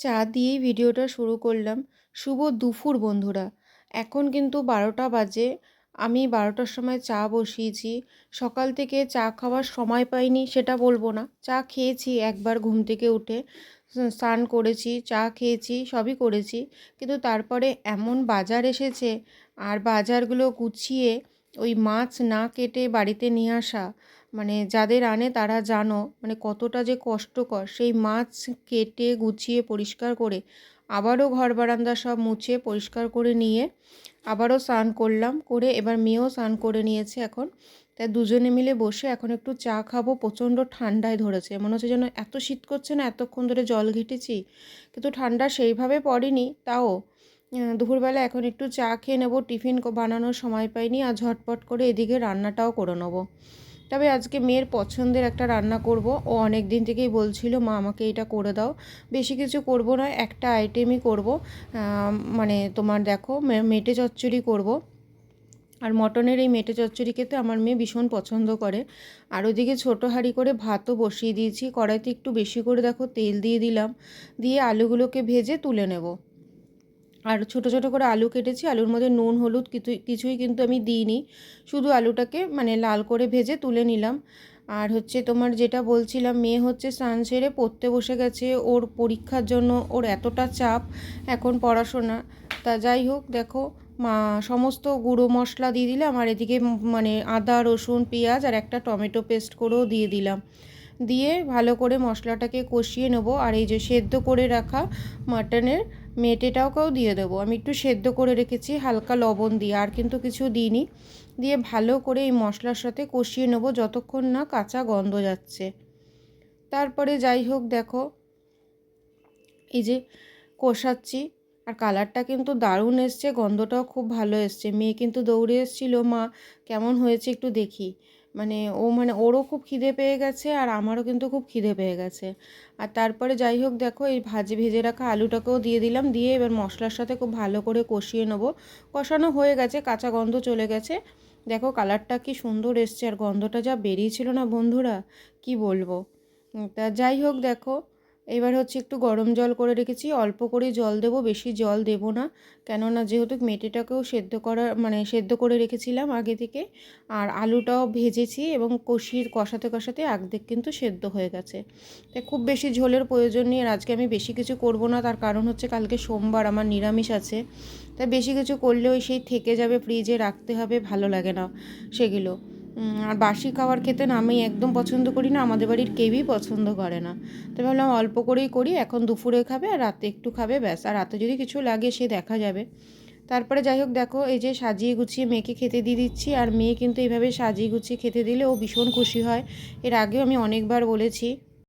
চা দিয়েই ভিডিওটা শুরু করলাম। শুভ দুপুর বন্ধুরা। এখন কিন্তু ১২টা বাজে। আমি ১২টার সময় চা বসিয়েছি। সকাল থেকে চা খাওয়ার সময় পাইনি সেটা বলবো না। চা খেয়েছি একবার ঘুম থেকে উঠে। স্নান করেছি, চা খেয়েছি, সবই করেছি। কিন্তু তারপরে এমন বাজার এসেছে, আর বাজারগুলো গুছিয়ে ওই মাছ না কেটে বাড়িতে নিয়ে আসা, মানে যাদের আনে তারা জানো মানে কতটা যে কষ্টকর। সেই মাছ কেটে গুছিয়ে পরিষ্কার করে আবারও ঘর বারান্দা সব মুছে পরিষ্কার করে নিয়ে আবারও স্নান করলাম, করে এবার মেয়েও স্নান করে নিয়েছে এখন। তাই দুজনে মিলে বসে এখন একটু চা খাবো। প্রচণ্ড ঠান্ডায় ধরেছে, মনে হচ্ছে যেন এত শীত করছে না, এতক্ষণ ধরে জল ঘেটেছি কিন্তু ঠান্ডা সেইভাবে পড়েনি। তাও দুপুরবেলা এখন একটু চা খেয়ে নেবো, টিফিন বানানোর সময় পাইনি, আর ঝটপট করে এদিকে রান্নাটাও করে নেবো। তবে আজকে মেয়ের পছন্দের একটা রান্না করব। ও অনেক দিন থেকেই বলছিল মা আমাকে এটা করে দাও। বেশি কিছু করব না, একটা আইটেমই করব। মানে তোমার দেখো মেটে চচ্চড়ি করব। আর মটনের এই মেটে চচ্চড়ি খেতে আমার মেয়ে ভীষণ পছন্দ করে। আর ওদিকে ছোটো হাঁড়ি করে ভাতও বসিয়ে দিয়েছি। কড়াইতে একটু বেশি করে দেখো তেল দিয়ে দিলাম, দিয়ে আলুগুলোকে ভেজে তুলে নেব। আর ছোট ছোট করে আলু কেটেছি, আলুর মধ্যে নুন হলুদ কিছুই কিন্তু আমি দিইনি, শুধু আলুটাকে মানে লাল করে ভেজে তুলে নিলাম। আর হচ্ছে তোমার যেটা বলছিলাম, মেয়ে হচ্ছে স্নান সেরে পড়তে বসে গেছে, ওর পরীক্ষার জন্য ওর এতটা চাপ এখন পড়াশোনা। তা যাই হোক দেখো, সমস্ত গুঁড়ো মশলা দিয়ে দিলাম, আর এদিকে মানে আদা রসুন পেঁয়াজ আর একটা টমেটো পেস্ট করেও দিয়ে দিলাম। দিয়ে ভালো করে মশলাটাকে কষিয়ে নেব। আর এই যে সেদ্ধ করে রাখা মাটনের মেটেটাকেও দিয়ে দেবো। আমি একটু সেদ্ধ করে রেখেছি হালকা লবণ দিয়ে, আর কিন্তু কিছু দিইনি। দিয়ে ভালো করে এই মশলার সাথে কষিয়ে নেব যতক্ষণ না কাঁচা গন্ধ যাচ্ছে। তারপরে যাই হোক দেখো, এই যে কষাচ্ছি, আর কালারটা কিন্তু দারুণ এসছে, গন্ধটাও খুব ভালো এসছে। মেয়ে কিন্তু দৌড়ে এসেছিলো, মা কেমন হয়েছে একটু দেখি। মানে ওরও খুব খিদে পেয়ে গেছে, আর আমারও কিন্তু খুব খিদে পেয়ে গেছে। আর তারপরে যাই হোক দেখো, এই ভেজে রাখা আলুটাকেও দিয়ে দিলাম, দিয়ে এবার মশলার সাথে খুব ভালো করে কষিয়ে নেবো। কষানো হয়ে গেছে, কাঁচা গন্ধ চলে গেছে। দেখো কালারটা কি সুন্দর এসছে, আর গন্ধটা যা বেরিয়েছিল না বন্ধুরা, কি বলবো। তা যাই হোক দেখো, এবার হচ্ছে একটু গরম জল করে রেখেছি, অল্প করে জল দেবো, বেশি জল দেবো না। কেননা যেহেতু মেটেটাকেও সেদ্ধ করে রেখেছিলাম আগে থেকে, আর আলুটাও ভেজেছি এবং কষাতে কষাতে অর্ধেক কিন্তু সেদ্ধ হয়ে গেছে। তাই খুব বেশি ঝোলের প্রয়োজন নেই। আর আজকে আমি বেশি কিছু করব না, তার কারণ হচ্ছে কালকে সোমবার, আমার নিরামিষ আছে। তাই বেশি কিছু করলেও সেই থেকে যাবে, ফ্রিজে রাখতে হবে, ভালো লাগে না সেগুলো। আর বাসি খাবার খেতে না আমি একদম পছন্দ করি না, আমাদের বাড়ির কেউই পছন্দ করে না। তো ভাবলাম অল্প করেই করি, এখন দুপুরে খাবে আর রাতে একটু খাবে, ব্যাস। আর রাতে যদি কিছু লাগে সে দেখা যাবে। তারপরে যাই হোক দেখো, এই যে সাজিয়ে গুছিয়ে মেয়েকে খেতে দিয়ে দিচ্ছি। আর মেয়ে কিন্তু এইভাবে সাজিয়ে গুছিয়ে খেতে দিলে ও ভীষণ খুশি হয়। এর আগেও আমি অনেকবার বলেছি